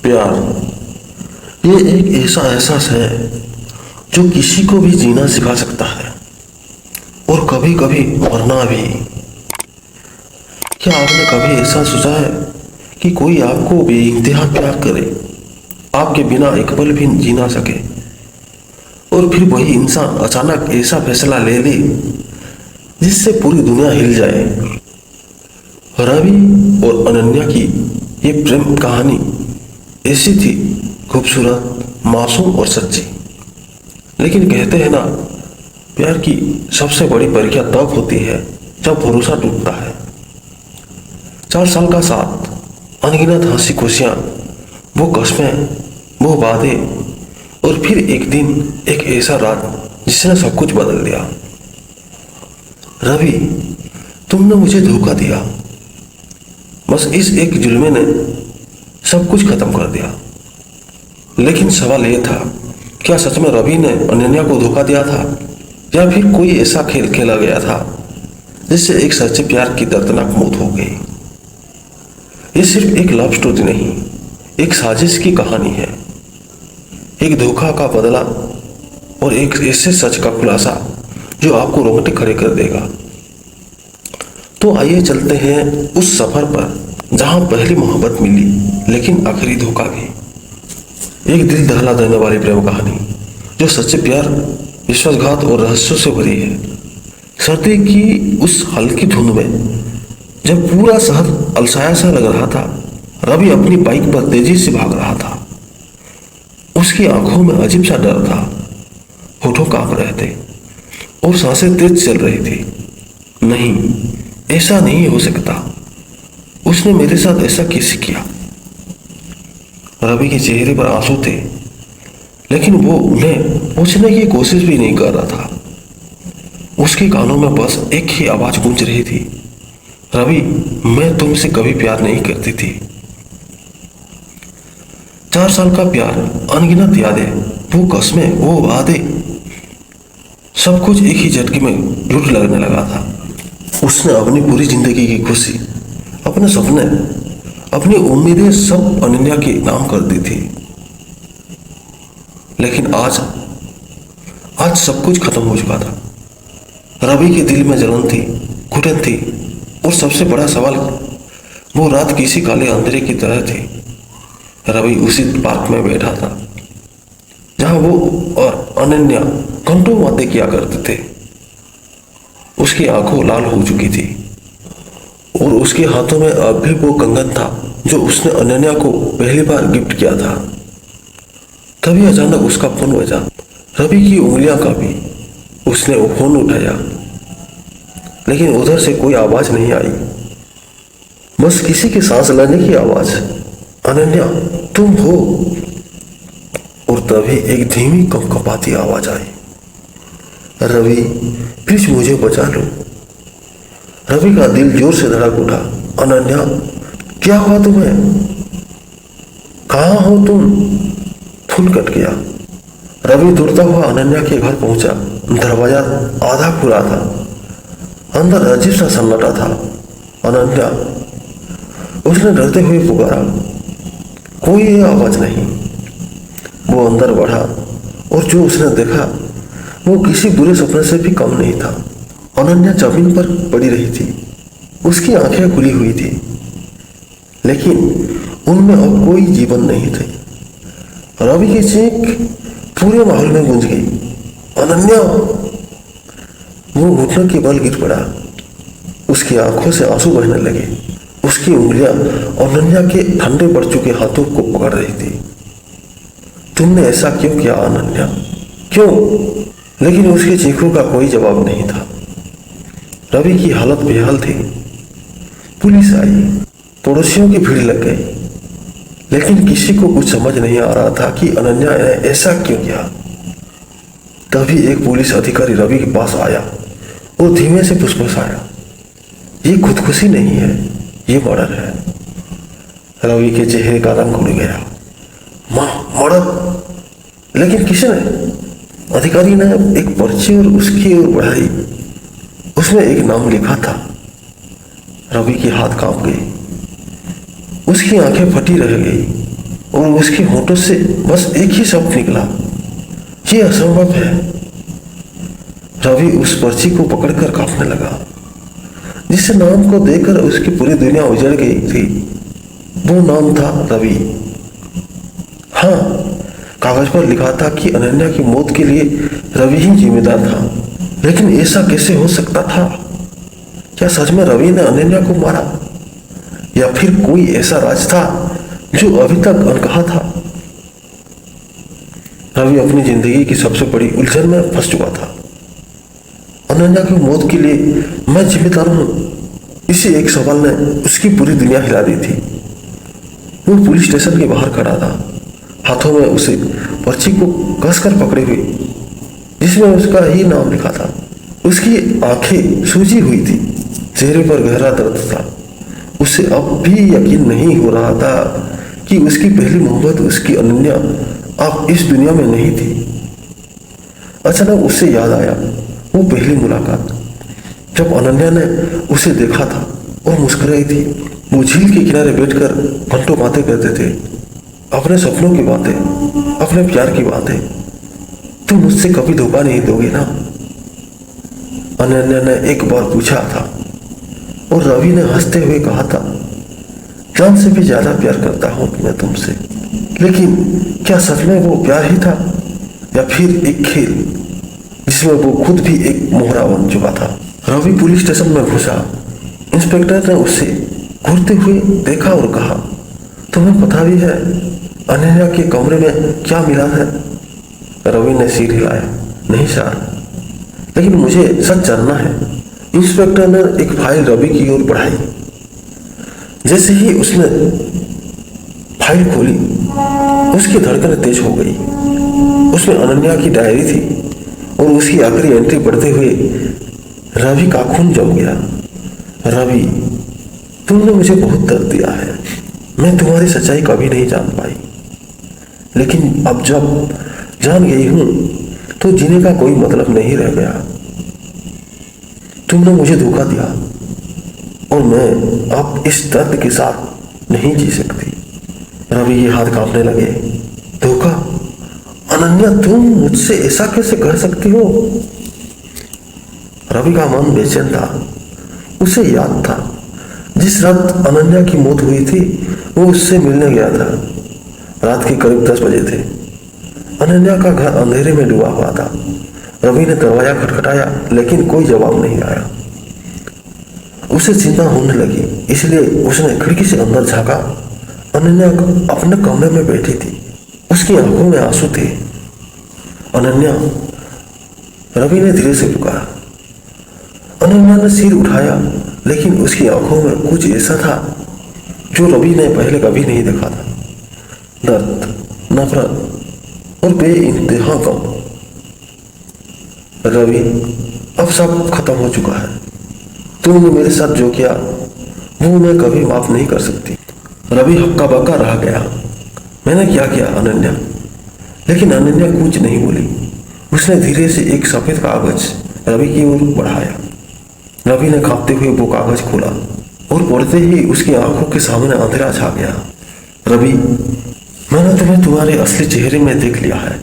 प्यार ये एक ऐसा एहसास है जो किसी को भी जीना सिखा सकता है और कभी कभी मरना भी। क्या आपने कभी ऐसा सोचा है कि कोई आपको बेइंतहा प्यार करे, आपके बिना एक पल भी जी ना सके, और फिर वही इंसान अचानक ऐसा फैसला ले ले जिससे पूरी दुनिया हिल जाए। रवि और अनन्या की ये प्रेम कहानी ऐसी थी, खूबसूरत, मासूम और सच्ची। लेकिन कहते हैं ना, प्यार की सबसे बड़ी परीक्षा तब होती है जब भरोसा टूटता है। 4 साल का साथ, अनगिनत हंसी खुशियां, वो कस्में, वो वादे, और फिर एक दिन, एक ऐसा रात जिसने सब कुछ बदल दिया। रवि, तुमने मुझे धोखा दिया। बस इस एक जुल्मे ने सब कुछ खत्म कर दिया। लेकिन सवाल यह था, क्या सच में रवि ने अनन्या को धोखा दिया था, या फिर कोई ऐसा खेल खेला गया था जिससे एक सच्चे प्यार की दर्दनाक मौत हो गई। ये सिर्फ एक लव स्टोरी नहीं, एक साजिश की कहानी है, एक धोखा का बदला और एक ऐसे सच का खुलासा जो आपको रोंगटे खड़े कर देगा। तो आइए चलते हैं उस सफर पर जहां पहली मोहब्बत मिली लेकिन आखिरी धोखा भी। एक दिल दहला देने वाली प्रेम कहानी जो सच्चे प्यार, विश्वासघात और रहस्यों से भरी है। सर्दी की उस हल्की धुंध में जब पूरा शहर अलसाया सा लग रहा था, रवि अपनी बाइक पर तेजी से भाग रहा था। उसकी आंखों में अजीब सा डर था, होठों कांप रहे थे और सांसें तेज चल रही थी। नहीं, ऐसा नहीं हो सकता, उसने मेरे साथ ऐसा कैसे किया। रवि के चेहरे पर आंसू थे, लेकिन वो उन्हें पूछने की कोशिश भी नहीं कर रहा था। उसके कानों में बस एक ही आवाज गूंज रही थी, रवि, मैं तुमसे कभी प्यार नहीं करती थी। 4 साल का प्यार, अनगिनत यादें, वो कस्में, वो वादे, सब कुछ एक ही झटके में लूट लगने लगा था। उसने अपनी पूरी जिंदगी की खुशी, अपने सपने, अपनी उम्मीदें सब अनन्या के नाम कर दी थी। लेकिन आज सब कुछ खत्म हो चुका था। रवि के दिल में जलन थी, घुटन थी, और सबसे बड़ा सवाल, वो रात किसी काले अंधेरे की तरह थी। रवि उसी पार्क में बैठा था जहां वो और अनन्या घंटों बातें किया करते थे। उसकी आंखों लाल हो चुकी थी और उसके हाथों में अब भी वो कंगन था जो उसने अनन्या को पहली बार गिफ्ट किया था। तभी अचानक उसका फोन बजा। रवि की उंगलियां कांपी। उसने वो फोन उठाया, लेकिन उधर से कोई आवाज नहीं आई, बस किसी के सांस लेने की आवाज। अनन्या, तुम हो? और तभी एक धीमी कंपकपाती आवाज आई, रवि, प्लीज मुझे बचा लो। रवि का दिल जोर से धड़क उठा। अनन्या, क्या हुआ तुम्हें? कहाँ हो तुम? फोन कट गया। रवि दौड़ता हुआ अनन्या के घर पहुंचा। दरवाजा आधा खुला था, अंदर अजीब सा सन्नाटा था। अनन्या, उसने डरते हुए पुकारा। कोई आवाज नहीं। वो अंदर बढ़ा और जो उसने देखा वो किसी बुरे सपने से भी कम नहीं था। अनन्या जमीन पर पड़ी रही थी, उसकी आंखें खुली हुई थी, लेकिन उनमें अब कोई जीवन नहीं थे। रवि की चीख पूरे माहौल में गूंज गई, अनन्या! वो घुटनों के बल गिर पड़ा। उसकी आंखों से आंसू बहने लगे। उसकी उंगलियां अनन्या के ठंडे पड़ चुके हाथों को पकड़ रही थी। तुमने ऐसा क्यों किया अनन्या, क्यों? लेकिन उसकी चीखों का कोई जवाब नहीं था। रवि की हालत बेहाल थी। पुलिस आई, पड़ोसियों की भीड़ लग गई, लेकिन किसी को कुछ समझ नहीं आ रहा था कि अनन्या ने ऐसा क्यों किया। तभी एक पुलिस अधिकारी रवि के पास आया और धीमे से फुसफुसाया, ये खुदकुशी नहीं है, ये मर्डर है। रवि के चेहरे का रंग उड़ गया। मर्डर? लेकिन किसने? अधिकारी ने एक पर्ची और उसकी ओर बढ़ाई। उसमें एक नाम लिखा था। रवि के हाथ कांप गए, उसकी आंखें फटी रह गई। और उसके होठों से बस एक ही शब्द निकला, ये असंभव है। रवि उस पर्ची को पकड़कर कांपने लगा। जिस नाम को देखकर उसकी पूरी दुनिया उजड़ गई थी, वो नाम था रवि। हाँ, कागज पर लिखा था कि अनन्या की मौत के लिए रवि ही जिम्मेदार था। लेकिन ऐसा कैसे हो सकता था? क्या सच में रवि ने अनन्या को मारा, या फिर कोई ऐसा राज था जो अभी तक अनकहा था? रवि अपनी जिंदगी की सबसे बड़ी उलझन में फंस चुका था। अनन्या की मौत के लिए मैं जिम्मेदार हूं, इसी एक सवाल ने उसकी पूरी दुनिया हिला दी थी। वो पुलिस स्टेशन के बाहर खड़ा था, हाथों में उसे पर्ची को कसकर पकड़े हुए, जिसमें उसका ही नाम लिखा था। उसकी आंखें सूजी हुई थी, चेहरे पर गहरा दर्द था। उसे अब भी यकीन नहीं हो रहा था कि उसकी पहली मोहब्बत, उसकी अनन्या, अब इस दुनिया में नहीं थी। अचानक उसे याद आया वो पहली मुलाकात, जब अनन्या ने उसे देखा था और मुस्कुराई थी। वो झील के किनारे बैठकर घंटों बातें करते थे, अपने सपनों की बातें, अपने प्यार की बातें। तुम मुझसे कभी धोखा नहीं दोगे ना? अनन्या ने एक बार पूछा था, और रवि ने हंसते हुए कहा था, जान से भी ज्यादा प्यार करता हूं मैं तुमसे। लेकिन क्या सच में वो प्यार ही था, या फिर एक खेल जिसमें वो खुद भी एक मोहरा बन चुका था? रवि पुलिस स्टेशन में घुसा। इंस्पेक्टर ने उसे घूरते हुए देखा और कहा, तुम्हें पता भी है अनन्या के कमरे में क्या मिला है? रवि ने सिर हिलाया, नहीं सर, लेकिन मुझे सच जानना है। इंस्पेक्टर ने एक फाइल रवि की ओर बढ़ाई। जैसे ही उसने फाइल खोली, उसकी धड़कन तेज हो गई। उसमें अनन्या की डायरी थी, और उसकी आखिरी एंट्री पढ़ते हुए रवि का खून जम गया। रवि, तुमने मुझे बहुत दर्द दिया है, मैं तुम्हारी सच्चाई कभी नहीं जान पाई, लेकिन अब जब जान गई हूं तो जीने का कोई मतलब नहीं रह गया। तुमने मुझे धोखा दिया, और मैं अब इस दर्द के साथ नहीं जी सकती। रवि के हाथ कांपने लगे। धोखा? अनन्या, तुम मुझसे ऐसा कैसे कर सकती हो? रवि का मन बेचैन था। उसे याद था जिस रात अनन्या की मौत हुई थी, वो उससे मिलने गया था। रात के करीब 10 बजे थे। अनन्या का घर अंधेरे में डूबा हुआ था। रवि ने दरवाजा खटखटाया, लेकिन कोई जवाब नहीं आया। उसे चिंता होने लगी, इसलिए उसने खिड़की से अंदर झांका। अनन्या अपने कमरे में बैठी थी, उसकी आंखों में आंसू थे। अनन्या, रवि ने धीरे से पुकारा। अनन्या ने सिर उठाया, लेकिन उसकी आंखों में कुछ ऐसा था जो रवि ने पहले कभी नहीं देखा था। दर्द, नफरत और बेइंतहा गम। रवि, अब सब खत्म हो चुका है। तुमने मेरे साथ जो किया वो मैं कभी माफ नहीं कर सकती। रवि हक्का बक्का रह गया। मैंने क्या किया अनन्या? लेकिन अनन्या कुछ नहीं बोली। उसने धीरे से एक सफेद कागज रवि की ओर बढ़ाया। रवि ने कांपते हुए वो कागज खोला, और पढ़ते ही उसकी आंखों के सामने अंधेरा छा गया। रवि, मैंने तुम्हें तुम्हारे असली चेहरे में देख लिया है।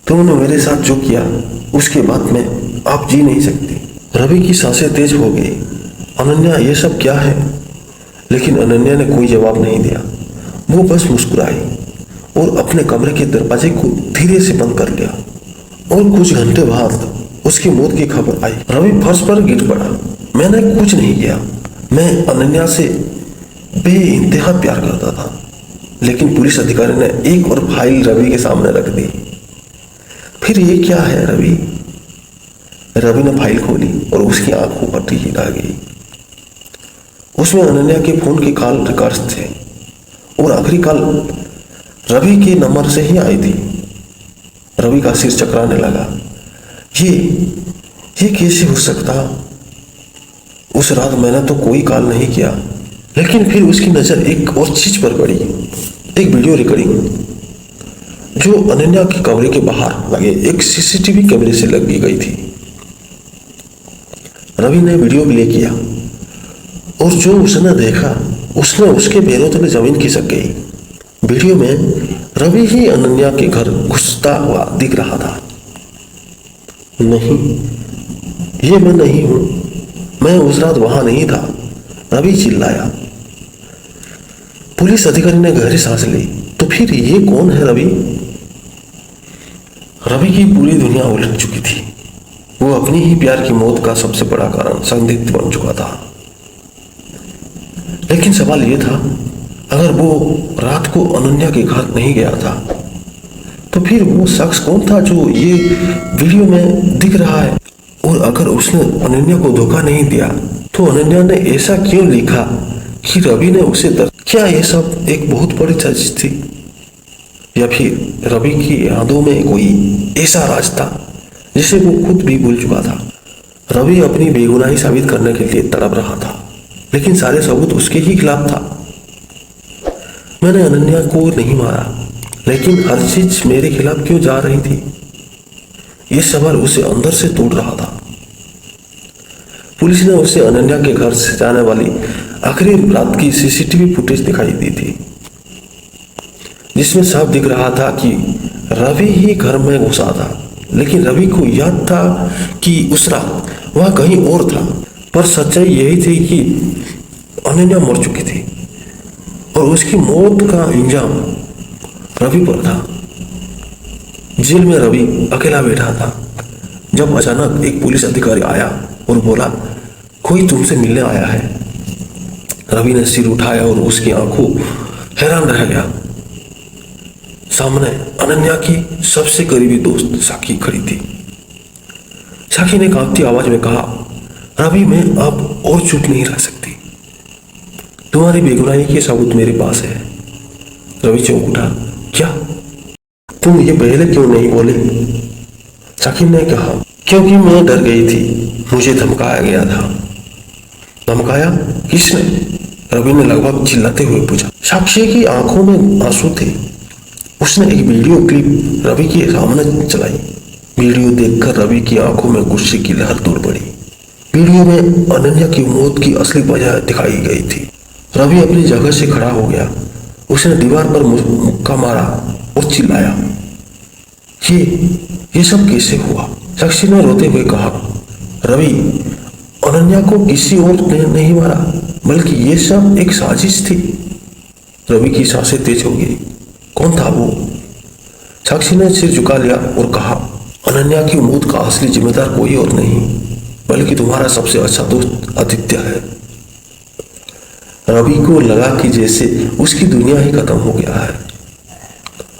तुमने मेरे साथ जो किया उसके बाद में आप जी नहीं सकती। रवि की सांसें तेज हो गई। अनन्या, ये सब क्या है? लेकिन अनन्या ने कोई जवाब नहीं दिया। वो बस मुस्कुराई और अपने कमरे के दरवाजे को धीरे से बंद कर लिया। और कुछ घंटे बाद उसकी मौत की खबर आई। रवि फर्श पर गिर पड़ा। मैंने कुछ नहीं किया। मैं अनन्या से बेइंतहा प्यार करता था। लेकिन पुलिस अधिकारी ने एक और फाइल रवि के सामने रख दी। फिर ये क्या है रवि? रवि ने फाइल खोली और उसकी आंखों पट्टी हिला गई। उसमें अनन्या के फोन के कॉल रिकॉर्ड्स थे, और आखिरी कॉल रवि के नंबर से ही आई थी। रवि का सिर चकराने लगा। ये कैसे हो सकता? उस रात मैंने तो कोई कॉल नहीं किया। लेकिन फिर उसकी नजर एक और चीज पर पड़ी, एक वीडियो रिकॉर्डिंग जो अनन्या के कमरे के बाहर लगे एक सीसीटीवी कैमरे से लगी गई थी। रवि ने वीडियो प्ले किया, और जो उसने देखा उसने उसके पैरों तले जमीन खिसक गई। वीडियो में रवि ही अनन्या के घर घुसता हुआ दिख रहा था। नहीं, ये मैं नहीं हूं, मैं उस रात वहां नहीं था, रवि चिल्लाया। पुलिस अधिकारी ने गहरी सांस ली। तो फिर ये कौन है रवि? रवि की पूरी दुनिया उलट चुकी थी। वो अपनी ही प्यार की मौत का सबसे बड़ा कारण संदिग्ध बन चुका था। लेकिन सवाल ये था, अगर वो रात को अनन्या के घर नहीं गया था तो फिर वो शख्स कौन था जो ये वीडियो में दिख रहा है? और अगर उसने अनन्या को धोखा नहीं दिया तो अनन्या ने ऐसा क्यों लिखा कि रवि ने उसे क्या ये सब एक बहुत बड़ी साजिश थी? या फिर रवि की यादों में कोई ऐसा राज था जिसे वो खुद भी भूल चुका था? रवि अपनी बेगुनाही साबित करने के लिए तड़प रहा था, लेकिन सारे सबूत उसके ही खिलाफ था। मैंने अनन्या को नहीं मारा, लेकिन हर चीज मेरे खिलाफ क्यों जा रही थी? यह सवाल उसे अंदर से तोड़ रहा था। पुलिस ने उसे अनन्या के घर से जाने वाली आखिरी रात की सीसीटीवी फुटेज दिखाई दी थी, जिसमें साफ दिख रहा था कि रवि ही घर में घुसा था। लेकिन रवि को याद था कि उस रात वह कहीं और था, पर सच्चाई यही थी कि अनन्या मर चुकी थी और उसकी मौत का इल्जाम रवि पर था। जेल में रवि अकेला बैठा था जब अचानक एक पुलिस अधिकारी आया और बोला, कोई तुमसे मिलने आया है। रवि ने सिर उठाया और उसकी आंखों हैरान रह गया। सामने अनन्या की सबसे करीबी दोस्त साकी खड़ी थी। साकी ने कांपती आवाज में कहा, रवि मैं अब और चुप नहीं रह सकती, तुम्हारी बेगुनाही के सबूत मेरे पास है। रवि चौंक उठा, क्या? तुम ये पहले क्यों नहीं बोले? साकी ने कहा, क्योंकि मैं डर गई थी, मुझे धमकाया गया था। धमकाया? किसने? रवि ने लगभग चिल्लाते हुए पूछा। साक्षी की आंखों में आंसू थे। उसने एक वीडियो क्लिप रवि के सामने चलाई। वीडियो देखकर रवि की आंखों में गुस्से की लहर दौड़ पड़ी। वीडियो में अनन्या की मौत की असली वजह दिखाई गई थी। रवि अपनी जगह से खड़ा हो गया। उसने दीवार पर मुक्का मारा और चिल्लाया, ये सब कैसे हुआ? साक्षी ने रोते हुए कहा, रवि अनन्या को किसी और ने नहीं मारा, बल्कि ये सब एक साजिश थी। रवि की सांसें तेज हो गई। कौन था वो? साक्षी ने सिर झुका लिया और कहा, अनन्या की मौत का असली जिम्मेदार कोई और नहीं बल्कि तुम्हारा सबसे अच्छा दोस्त आदित्य है। रवि को लगा कि जैसे उसकी दुनिया ही खत्म हो गया है।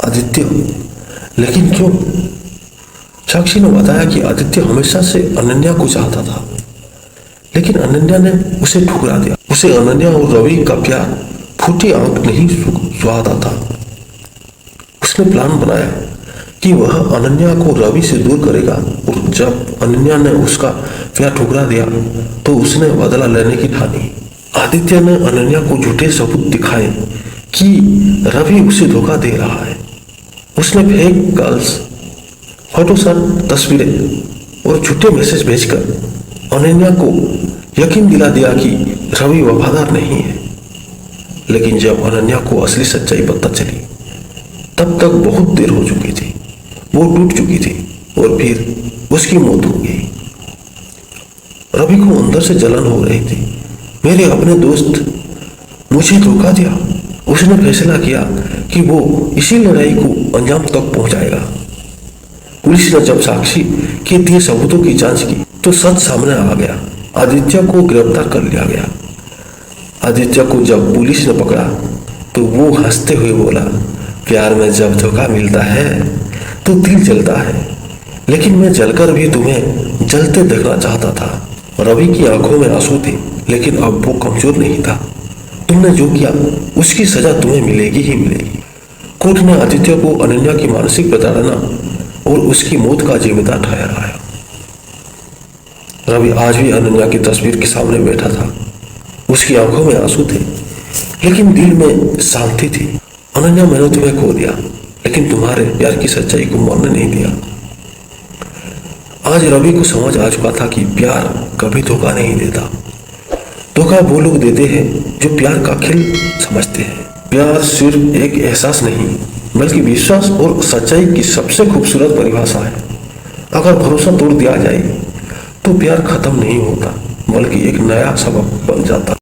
आदित्य? लेकिन क्यों? साक्षी ने बताया कि आदित्य हमेशा से अनन्या को चाहता था, लेकिन अनन्या ने उसे ठुकरा दिया। उसे अनन्या और रवि का प्यार फूटी आंख नहीं सुहाता था। उसने प्लान बनाया कि वह अनन्या को रवि से दूर करेगा, और जब अनन्या ने उसका प्यार ठुकरा दिया तो उसने बदला लेने की ठानी। आदित्य ने अनन्या को झूठे सबूत दिखाए कि रवि उसे धोखा दे रहा है। उसने फेक गर्ल्स, फोटोशॉप तस्वीरें और झूठे मैसेज भेजकर अनन्या को यकीन दिला दिया कि रवि वफादार नहीं है। लेकिन जब अनन्या को असली सच्चाई पता चली तब तक बहुत देर हो चुकी थी। वो टूट चुकी थी और फिर उसकी मौत हो गई। रवि को अंदर से जलन हो रही थी। मेरे अपने दोस्त मुझे धोखा दिया। उसने फैसला किया कि वो इसी लड़ाई को अंजाम तक पहुंचाएगा। पुलिस ने जब साक्षी के दिए सबूतों की जांच की तो सच सामने आ गया। आदित्य को गिरफ्तार कर लिया गया। आदित्य को जब पुलिस ने पकड़ा तो वो हंसते हुए बोला, प्यार में जब धोखा मिलता है तो दिल जलता है, लेकिन मैं जलकर भी तुम्हें जलते देखना चाहता था। रवि की आंखों में आंसू थे, लेकिन अब वो कमजोर नहीं था। तुमने जो किया उसकी सजा तुम्हें मिलेगी ही मिलेगी। कोर्ट ने आदित्य को अनन्या की मानसिक प्रताड़ना और उसकी मौत का जिम्मेदार ठहराया। रवि आज भी अनन्या की तस्वीर के सामने बैठा था। उसकी आंखों में आंसू थे, लेकिन दिल में शांति थी। अनन्या, मैंने तुम्हें खो दिया, लेकिन तुम्हारे प्यार की सच्चाई को मरने नहीं दिया। आज रवि को समझ आ चुका था कि प्यार कभी धोखा नहीं देता। धोखा वो लोग देते हैं जो प्यार का खेल समझते हैं। प्यार सिर्फ एक एहसास नहीं बल्कि विश्वास और सच्चाई की सबसे खूबसूरत परिभाषा है। अगर भरोसा तोड़ दिया जाए तो प्यार खत्म नहीं होता बल्कि एक नया सबक बन जाता है।